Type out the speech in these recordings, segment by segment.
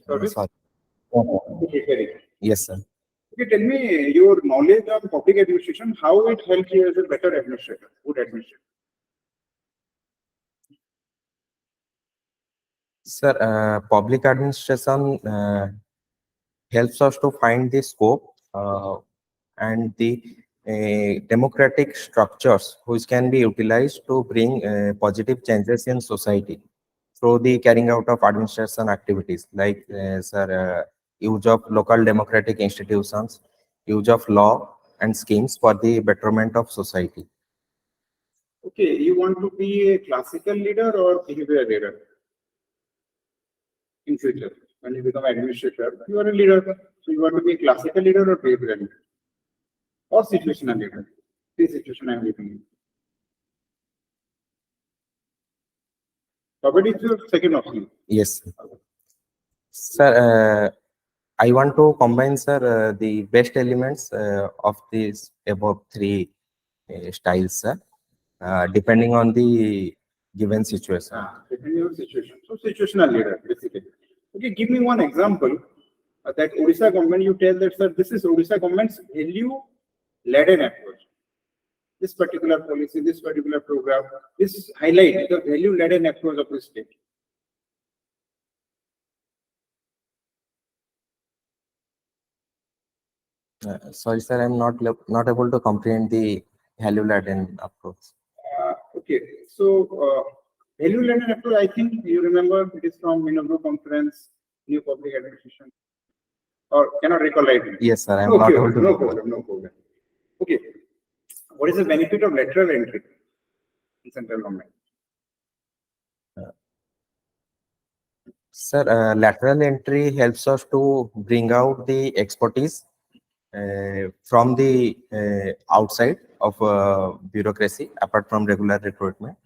service? Sorry. Okay. Yes, sir. Okay, tell me your knowledge of public administration, how it helps you as a better administrator, good administrator. Sir, public administration helps us to find the scope and the democratic structures which can be utilized to bring positive changes in society through the carrying out of administration activities like use of local democratic institutions, use of law and schemes for the betterment of society. Okay, you want to be a classical leader or behavior leader in future? When you become administrator, you are a leader. So you want to be a classical leader or behavioral leader? Or situational leader? This situation I am giving you. What is your second option? Yes. Sir, I want to combine, sir, the best elements of these above three styles, sir, depending on the given situation. Depending on situation. So situational leader, basically. Okay, give me one example that Odisha government, you tell that, sir, this is Odisha government's value-laden approach. This particular policy, this particular program, this highlight the value-laden approach of the state. Sorry, sir, I'm not able to comprehend the value-laden approach. Okay, so value-laden approach, I think you remember it is from Minogro Conference, New Public Administration, or cannot recall right now. Yes, sir, I'm not able to. No problem. Okay, what is the benefit of lateral entry in central government? Sir, lateral entry helps us to bring out the expertise from the outside of bureaucracy, apart from regular recruitment.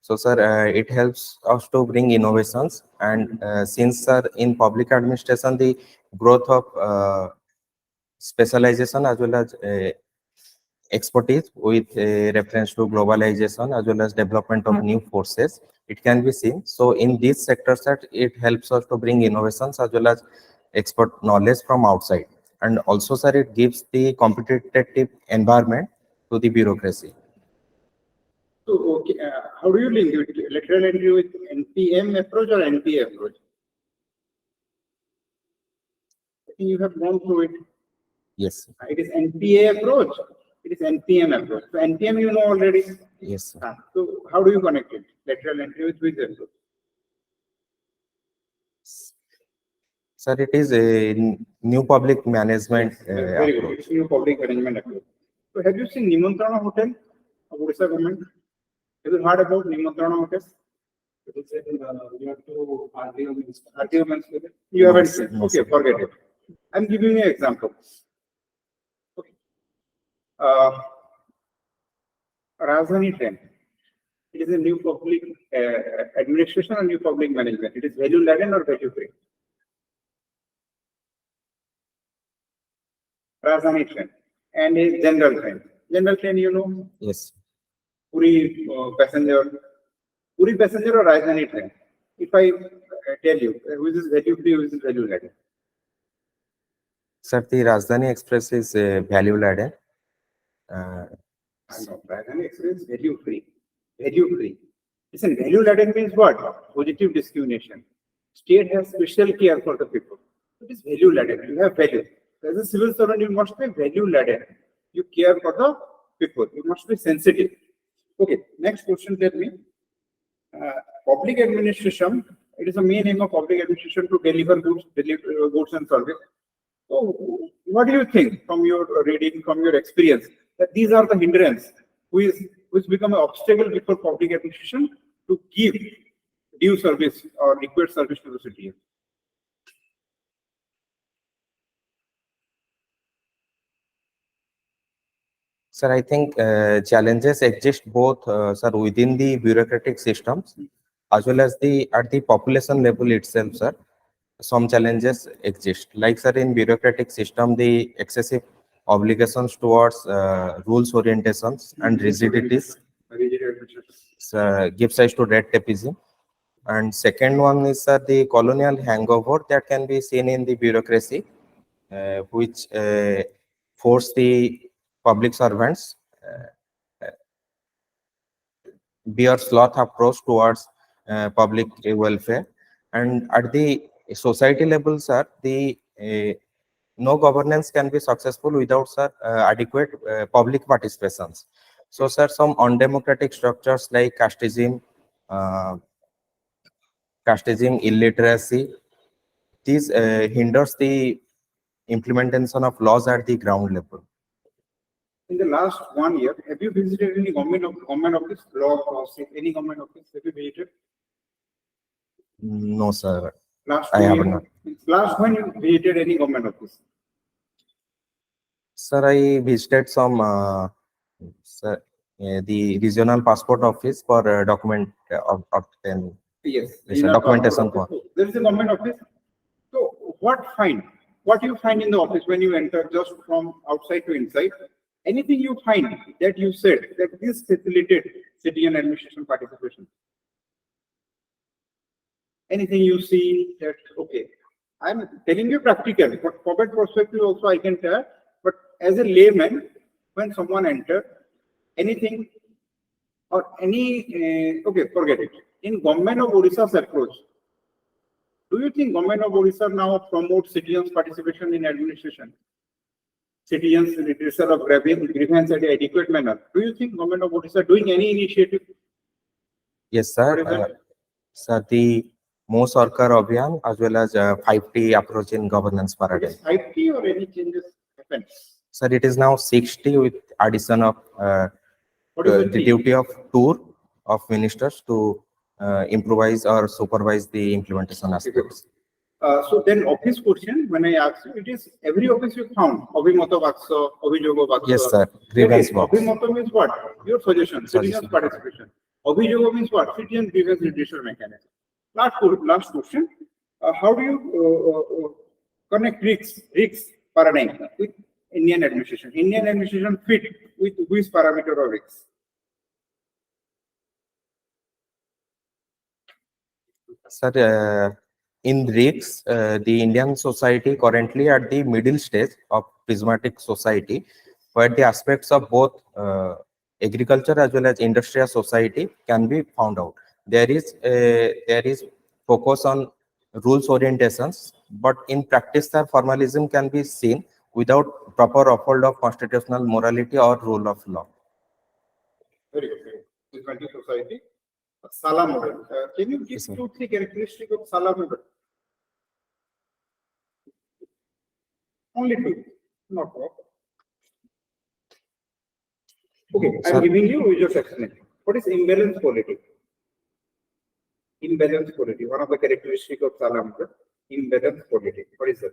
So, sir, it helps us to bring innovations. And since, sir, in public administration, the growth of specialization as well as expertise with reference to globalization as well as development of new forces, it can be seen. So in these sectors, that it helps us to bring innovations as well as expert knowledge from outside. And also, sir, it gives the competitive environment to the bureaucracy. So, okay, how do you link it? Lateral entry with NPM approach or NPA approach? I think you have gone through it. Yes. It is NPA approach. It is NPM approach. So NPM you know already. Yes. Sir. So how do you connect it? Lateral entry with which approach? Sir, it is a new public management very good. It's new public management approach. So have you seen Nimantrana Hotel of Odisha government? Have you heard about Nimantrana Hotel? You have to RTO. You haven't seen. Okay, forget it. I'm giving you an example. Okay. Rajdhani train. It is a new public administration or new public management. It is value-laden or value-free. Rajdhani train and a general train. General train, you know. Yes. Puri passenger or Rajdhani train. If I tell you, which is value-free, which is value-laden? Sir, the Rajdhani Express is value-laden. No, Rajdhani Express is value-free. Value-free. Listen, value-laden means what? Positive discrimination. State has special care for the people. It is value-laden. You have value. As a civil servant, you must be value-laden. You care for the people. You must be sensitive. Okay, next question, tell me. Public administration, it is the main aim of public administration to deliver goods and service. So, what do you think from your reading, from your experience, that these are the hindrance which become an obstacle before public administration to give due service or required service to the citizen? Sir, I think challenges exist both, sir, within the bureaucratic systems as well as at the population level itself, sir. Some challenges exist. Like, sir, in bureaucratic system, the excessive obligations towards rules orientations and rigidities give rise to red tapeism. And second one is the colonial hangover that can be seen in the bureaucracy, which force the public servants bear sloth approach towards public welfare. And at the society level, sir, the no governance can be successful without, sir, adequate public participations. So, sir, some undemocratic structures like uh, casteism, illiteracy, this hinders the implementation of laws at the ground level. In the last 1 year, have you visited any government office, block or any government office? Have you visited? No, sir. Last I 2 have years? not. Last when you visited any government office? Sir, I visited some sir, the regional passport office for document of Yes. documentation. There is a government office. So what you find in the office when you enter just from outside to inside? Anything you find that you said that this facilitated citizen administration participation? Anything you see that, okay, I'm telling you practical, but corporate perspective also I can tell, but as a layman, when someone enters, anything or any, okay, forget it. In government of Odisha's approach, do you think government of Odisha now promotes citizens' participation in administration? Citizens' redressal of grievance at an adequate manner. Do you think government of Odisha doing any initiative? Yes, sir. Sir, the Mo Sarkar Abhiyan as well as 5T approach in governance paradigm. 5T or any changes happen? Sir, it is now 60 with addition of the duty of tour of ministers to improvise or supervise the implementation aspects. So then office question, when I ask you, it is every office you found, Abhimata Vaksa, Abhijogo Vaksa. Yes, sir. Grievance box. Abhimata means what? Your suggestion, citizens' participation. Abhijogo means what? Citizen grievance redressal mechanism. Last question, how do you connect risks paradigm with Indian administration? Indian administration fit with which parameter of risks? Sir, in risks, the Indian society currently at the middle stage of prismatic society, where the aspects of both agriculture as well as industrial society can be found out. There is focus on rules orientations, but in practice, the formalism can be seen without proper uphold of constitutional morality or rule of law. Very good. Prismatic society. Sala model. Can you give 2-3 characteristics of Sala model? Only 2, not more. Okay, I'm giving you, we just explain. What is imbalance quality? Imbalance quality, one of the characteristics of Sala model. Imbalance quality. What is that?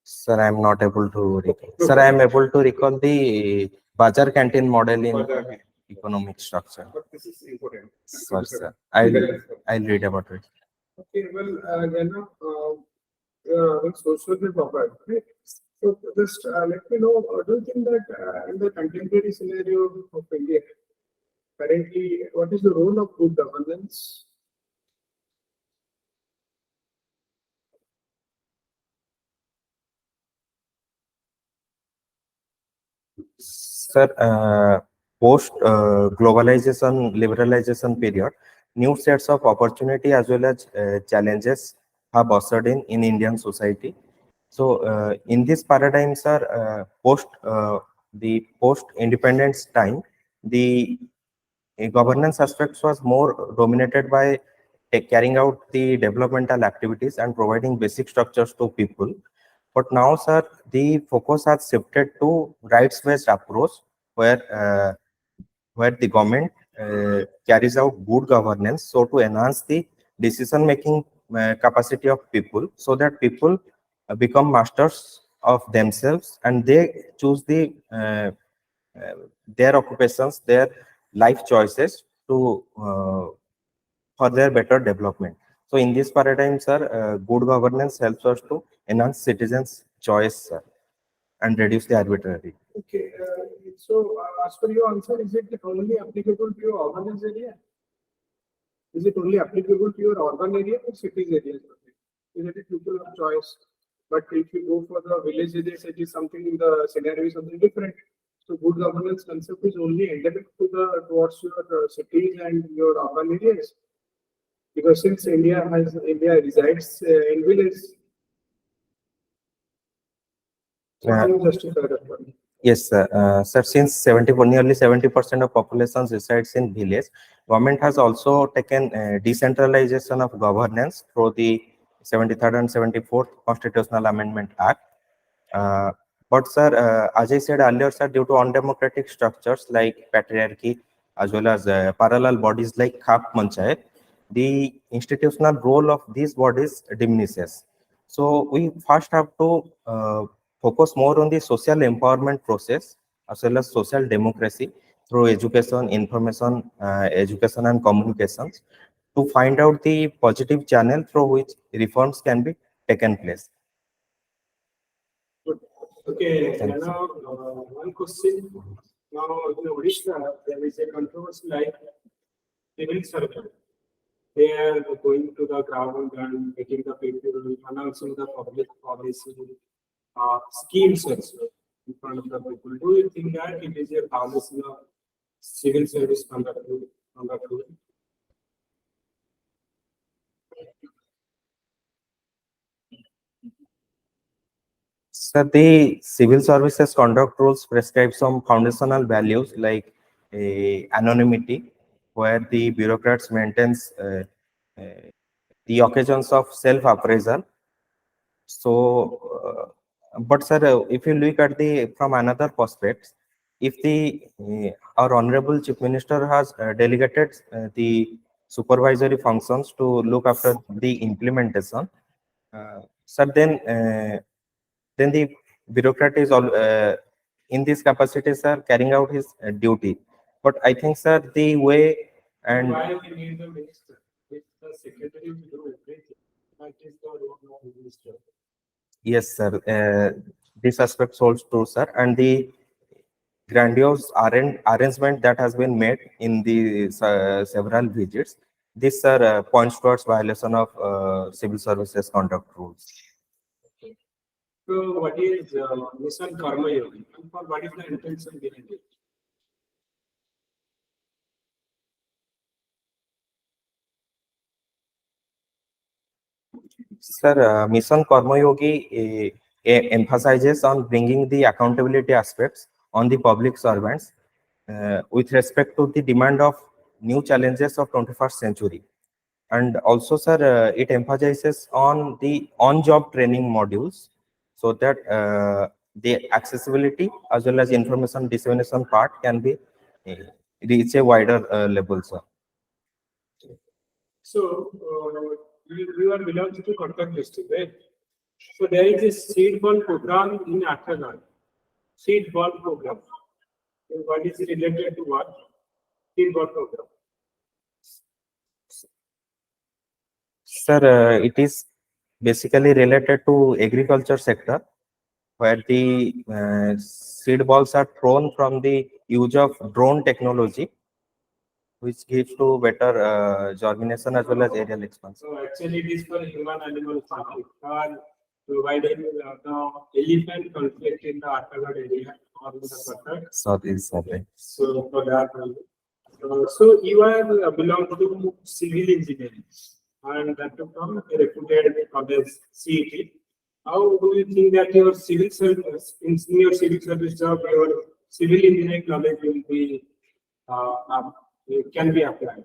Sir, I am not able to recall. Sir, I am able to recall the Bazar canteen model in economic structure. But this is important. Sorry, sir. I'll read about it. Okay, well, social proper, right? So just let me know, do you think that in the contemporary scenario of India, currently, what is the role of good governance? Sir, post globalization, liberalization period, new sets of opportunity as well as challenges have ushered in Indian society. So, in this paradigm, sir, the post independence time, the governance aspects was more dominated by carrying out the developmental activities and providing basic structures to people. But now, sir, the focus has shifted to rights-based approach, where the government carries out good governance, so to enhance the decision-making capacity of people, so that people become masters of themselves and they choose their occupations, their life choices to for their better development. So in this paradigm, sir, good governance helps us to enhance citizens' choice, sir, and reduce the arbitrary. Okay, So, as per your answer, is it only applicable to your urban area? Is it only applicable to your urban area or cities areas? Is it a people of choice? But if you go for the village areas, it is something, the scenario is something different. So good governance concept is only endemic to the towards your cities and your urban areas. Because since India resides in villages, so how do you justify that one? Yes, sir. Sir, since nearly 70% of population resides in village, government has also taken decentralization of governance through the 73rd and 74th Constitutional Amendment Act. But sir, as I said earlier, sir, due to undemocratic structures like patriarchy, as well as parallel bodies like Khap Panchayat, the institutional role of these bodies diminishes. So we first have to focus more on the social empowerment process as well as social democracy through education, information, education and communications to find out the positive channel through which reforms can be taken place. Okay, now one question. Now in Odisha, there is a controversy like civil servant. They are going to the ground and getting the people, announcing the public policy schemes also in front of the people. Do you think that it is a policy of civil service conduct? So the civil services conduct rules prescribe some foundational values like anonymity, where the bureaucrats maintains uh, the occasions of self-appraisal. So, but sir, if you look at the from another perspective, if the our honorable chief minister has delegated the supervisory functions to look after the implementation, sir, then the bureaucrat is all in this capacity, sir, carrying out his duty. But I think, sir, the way and Why we need the minister? If the secretary will do everything, that is the role of the minister. yes, sir, this aspect holds true, sir, and the grandiose arrangement that has been made in the several visits, this, sir, points towards violation of civil services conduct rules. So what is Mission Karma Yogi? And for what is the intention behind it? Sir, Mission Karma Yogi emphasizes on bringing the accountability aspects on the public servants with respect to the demand of new challenges of 21st century. And also, sir, it emphasizes on the on-job training modules so that the accessibility as well as information dissemination part can be reach a wider level, sir. So you are belongs to Cuttack district, right? So there is a seed ball program in Attagad. Seed ball program. And what is related to what? Seed ball program. Sir, it is basically related to agriculture sector, where the seed balls are thrown from the use of drone technology, which gives to better germination as well as aerial expansion. So actually it is for human animal conflict. Or providing the elephant conflict in the Attagad area or in the Cuttack. So this is something. So for that, so you are belong to civil engineering and that from a reputed college CET. How do you think that your civil service, in your civil service job, your civil engineering knowledge will be can be applied?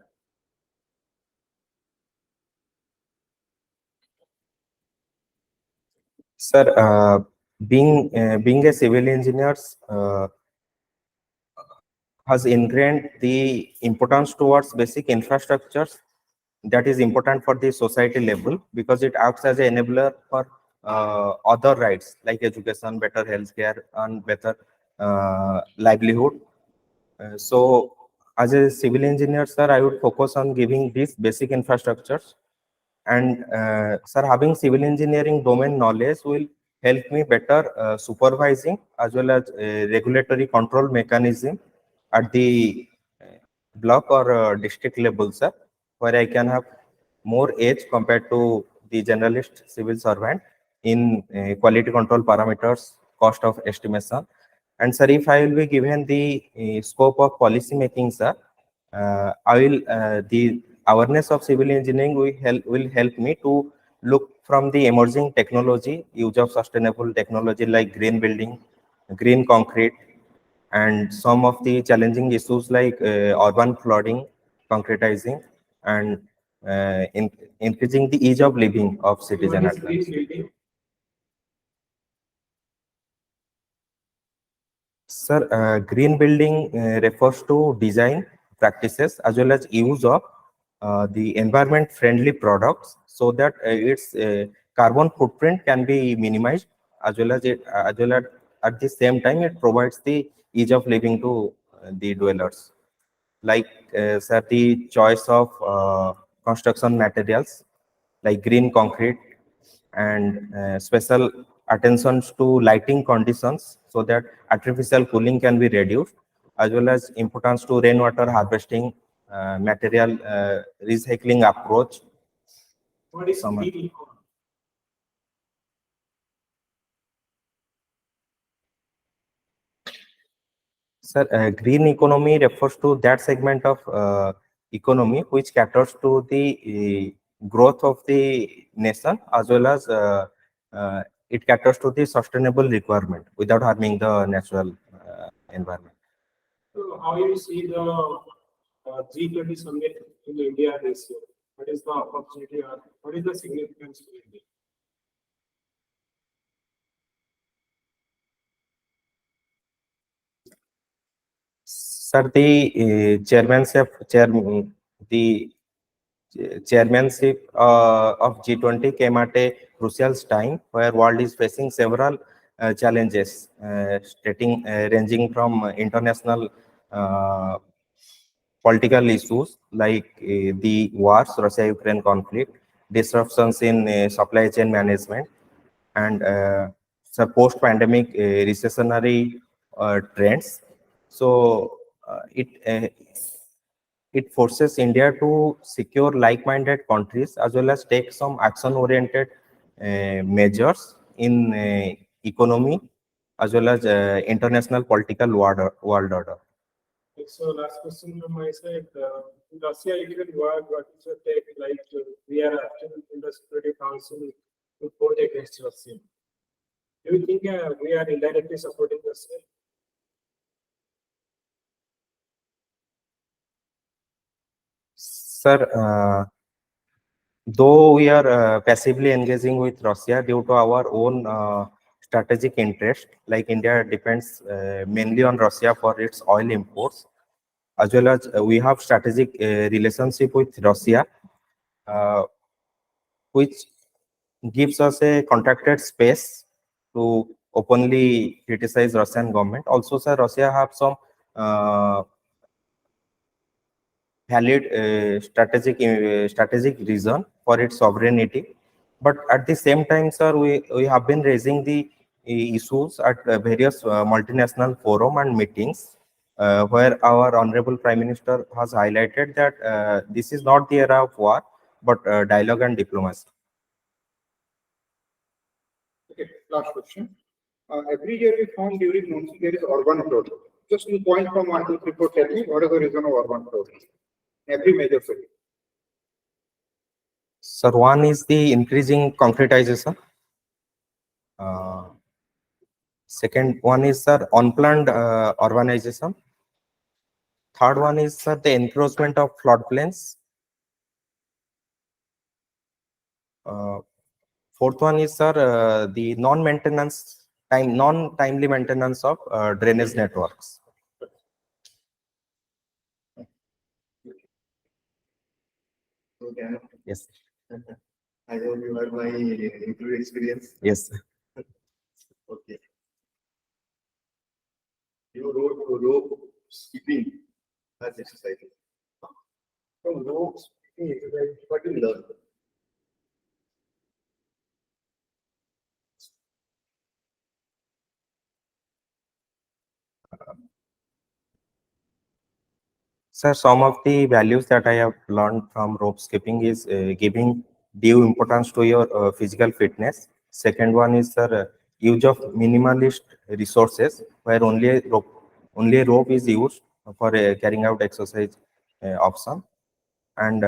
Sir, being a civil engineer has ingrained the importance towards basic infrastructures that is important for the society level, because it acts as an enabler for other rights like education, better healthcare, and better livelihood. So, as a civil engineer, sir, I would focus on giving these basic infrastructures. And sir, having civil engineering domain knowledge will help me better supervising as well as regulatory control mechanism at the block or district level, sir, where I can have more edge compared to the generalist civil servant in quality control parameters, cost of estimation. And sir, if I will be given the scope of policy making, sir, I will the awareness of civil engineering will help me to look from the emerging technology, use of sustainable technology like green building, green concrete, and some of the challenging issues like urban flooding, concretizing, and increasing the ease of living of citizen What is at green large. building? Sir, green building refers to design practices as well as use of the environment-friendly products so that its carbon footprint can be minimized as well as at the same time it provides the ease of living to the dwellers. Like sir, the choice of construction materials like green concrete and special attentions to lighting conditions so that artificial cooling can be reduced, as well as importance to rainwater harvesting, material recycling approach. What is Some green economy? Sir, green economy refers to that segment of economy which caters to the growth of the nation as well as it caters to the sustainable requirement without harming the natural environment. So how you see the G20 summit in India this year? What is the opportunity or what is the significance to India? Sir, the the chairmanship of G20 came at a crucial time where world is facing several challenges, ranging from international uh, political issues like the wars, Russia-Ukraine conflict, disruptions in supply chain management, and some post-pandemic recessionary trends. So it forces India to secure like-minded countries as well as take some action-oriented measures in economy as well as international political world order. So last question from my side. Russia Ukraine war, what is your take? Like we are acting in the Security Council to vote against Russia. Do you think we are indirectly supporting Russia? Sir, though we are passively engaging with Russia due to our own strategic interest, like India depends mainly on Russia for its oil imports, as well as we have strategic relationship with Russia, uh, which gives us a contracted space to openly criticize Russian government. Also, sir, Russia have some uh, valid strategic reason for its sovereignty. But at the same time, sir, we have been raising the issues at various multinational forum and meetings where our Honorable Prime Minister has highlighted that this is not the era of war, but dialogue and diplomacy. Okay, last question. Every year we found during monsoon there is urban flood. Just 2 points from 1 to 3 4, tell me what is the reason of urban flood? Every major city. Sir, one is the increasing concretization. Second one is, sir, unplanned urbanization. Third one is, sir, the encroachment of floodplains. Uh, Fourth one is, sir, the non-timely maintenance of drainage networks. Okay. Yes. I hope you heard my interview experience. Yes. Okay. You wrote rope skipping as exercise. From rope skipping exercise, what do you learn? Sir, some of the values that I have learned from rope skipping is giving due importance to your physical fitness. Second one is, sir, use of minimalist resources, where only a rope is used for carrying out exercise option. And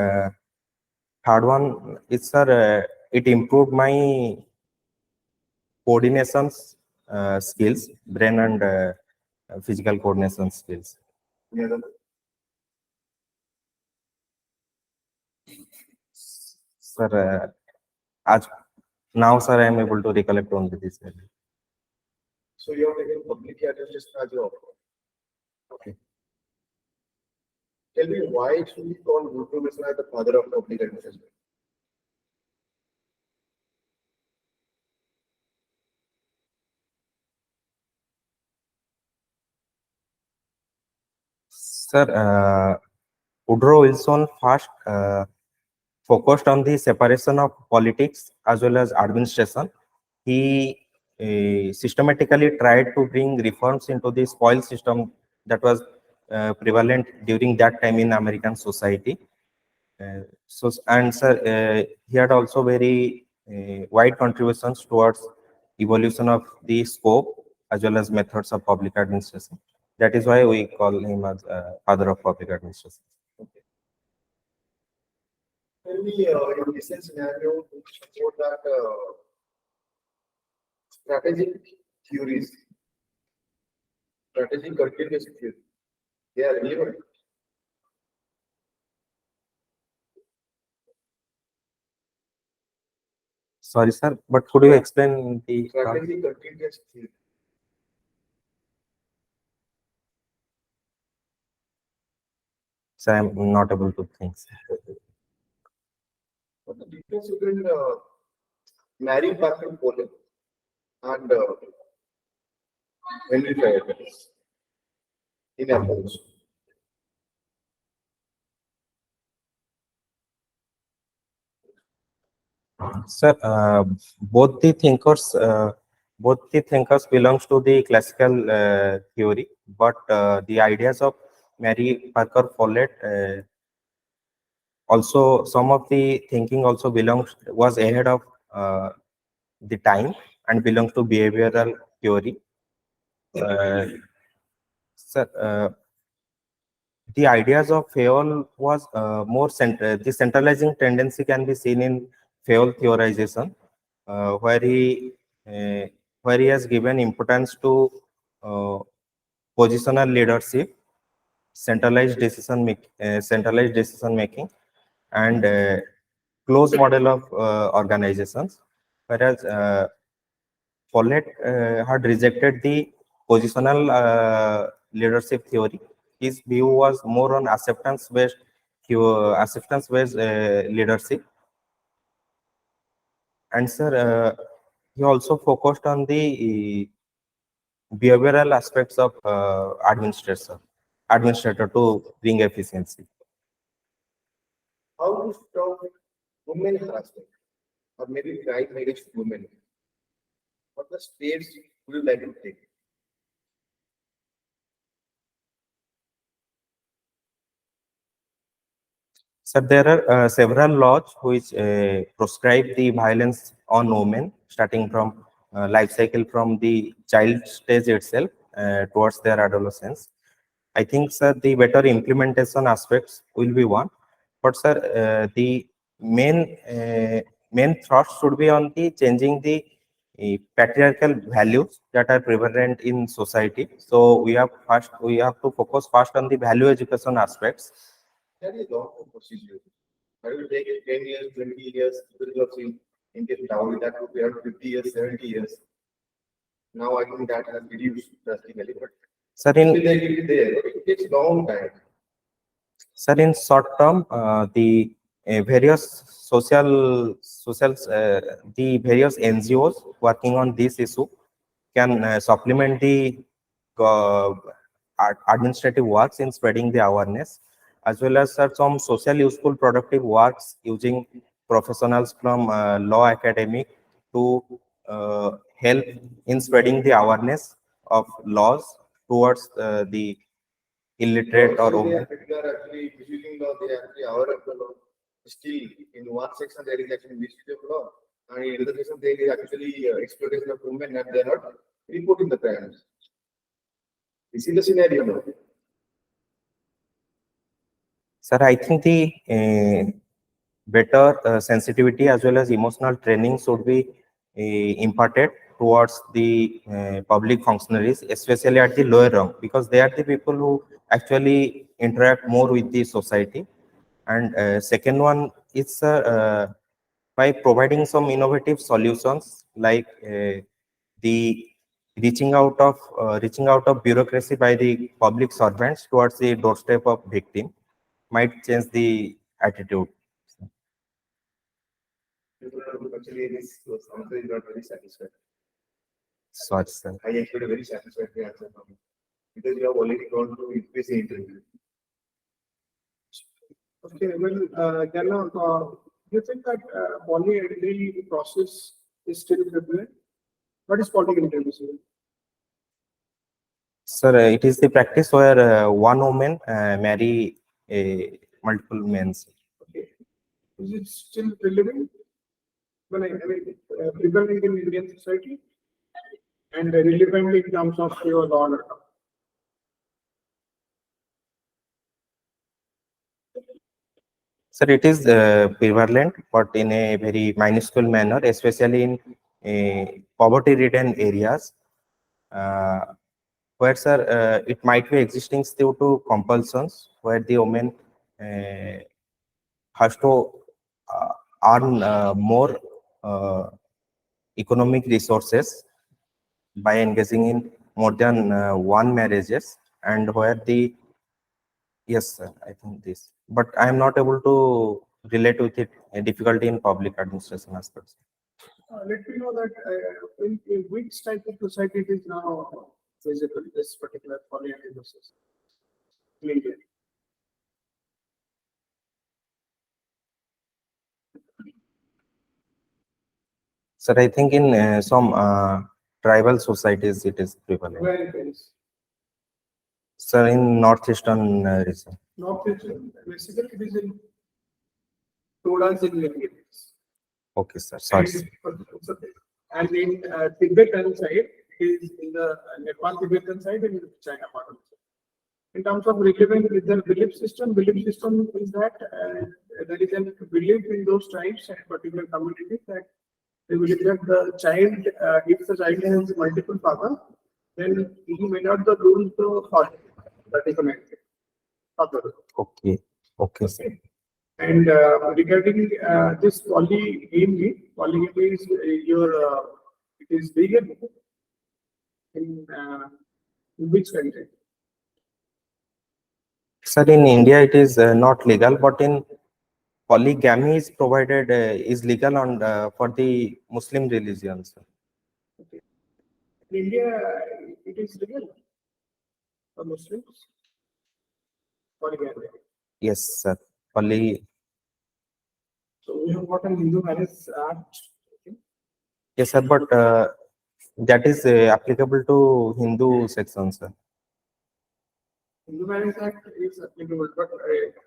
third one is, sir, it improved my coordinations skills, brain and physical coordination skills. Yeah, Sir, as now, sir, I am able to recollect only this value. so you have taken public administration as your offer. Okay. Tell me why should we call Guru Mishra as the father of public administration? Sir, Woodrow Wilson first focused on the separation of politics as well as administration. He systematically tried to bring reforms into the spoil system that was prevalent during that time in American society. And sir, he had also very wide contributions towards evolution of the scope as well as methods of public administration. That is why we call him as father of public administration. Tell me, in this scenario, support that strategic theories, strategic continuous theory, they are relevant. Sorry, sir, but could you explain the Strategic continuous theory. sir, I'm not able to think. Sir. What the difference between Mary Parker Poland and Henry Fayette in approach? Sir, both the thinkers belongs to the classical theory, but the ideas of Mary Parker Follett also, some of the thinking also was ahead of the time and belongs to behavioral theory. Sir, the ideas of Fayol was the centralizing tendency can be seen in Fayol theorization, where he has given importance to positional leadership, centralized decision making, and close model of organizations, whereas Follett had rejected the positional leadership theory. His view was more on acceptance-based leadership. And sir, he also focused on the behavioral aspects of administrator to bring efficiency. How to stop women harassment or maybe right against women? What the steps would you like to take? So there are several laws which proscribe the violence on women, starting from life cycle from the child stage itself towards their adolescence. I think, sir, the better implementation aspects will be one, but sir, the main thrust should be on the changing the patriarchal values that are prevalent in society. So we have to focus first on the value education aspects. That is long procedure. I will take 10 years, 20 years, people have seen Indian dowry that would be around 50 years, 70 years. Now I think that has reduced drastically, but Sir, still they will be there. It takes long time. Sir, in short term, the various the various NGOs working on this issue can supplement the uh, administrative works in spreading the awareness, as well as sir, some social useful productive works using professionals from law academic to help in spreading the awareness of laws towards the illiterate or They women. are actually misusing law, they are actually aware of the law. Still, in one section there is actually misuse of law, and in another section there is actually exploitation of women, and they are not reporting the crimes. This is the scenario now. Sir, I think the better sensitivity as well as emotional training should be imparted towards the public functionaries, especially at the lower rung, because they are the people who actually interact more with the society. And second one is by providing some innovative solutions like the reaching out of bureaucracy by the public servants towards the doorstep of victim might change the attitude. Actually, this answer is not very satisfactory. Sorry, sir. I expect a very satisfactory answer from you, because you have already gone through UPSC interview. Okay, well, Jana, do you think that poly-identity process is still prevalent? What is poly-identity? Sir, it is the practice where one woman marry multiple men. Okay, is it still relevant? Well, prevalent in Indian society and relevant in terms of your law and order? Sir, it is prevalent, but in a very minuscule manner, especially in poverty-ridden areas, where, sir, it might be existing due to compulsions, where the woman has to earn more economic resources by engaging in more than one marriages, and where the yes, sir, I think this, but I am not able to relate with it a difficulty in public administration aspects. Let me know that in which type of society it is now visible, this particular poly-identity process in India. Sir, I think in some tribal societies it is prevalent. Where it is? Sir, in northeastern region. Northeastern, basically it is in Todas in areas. Okay, sir. Sorry. And in Tibetan side is in the Nepal Tibetan side and China part of it. In terms of relevant with the belief system is that there is a belief in those tribes and particular communities that they believe that the child, if the child has multiple fathers, then he may not lose the father. That is the main thing. Father. Okay. Okay, sir. Okay. And regarding this polygamy is it is legal in which country? Sir, in India it is not legal, but in polygamy is provided is legal on for the Muslim religion, sir. Okay. In India, it is legal for Muslims. Polygamy. Yes, sir. Poly. So we have got an Hindu Marriage Act. Okay. Yes, sir, but that is applicable to Hindu section, sir. Hindu Marriage Act is applicable, but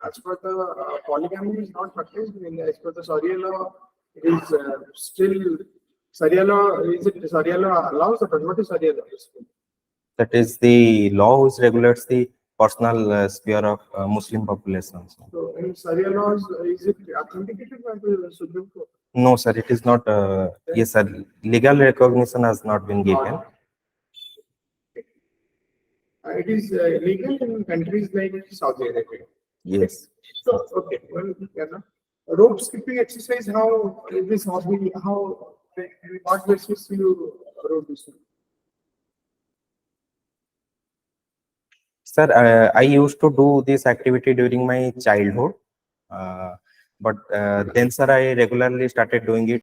as per the polygamy is not practiced in India. As per the Sharia law, it is still Sharia law. Is it Sharia law allows or what is Sharia law? That is the law which regulates the personal sphere of Muslim population. So in Sharia laws, is it authenticated by the Supreme Court? No, sir, it is not. Yes, sir. Legal recognition has not been given. It is legal in countries like Saudi Arabia. Yes. So, okay, well, rope skipping exercise, how is this hobby, how, what basis you wrote this? Sir, I used to do this activity during my childhood, but then, sir, I regularly started doing it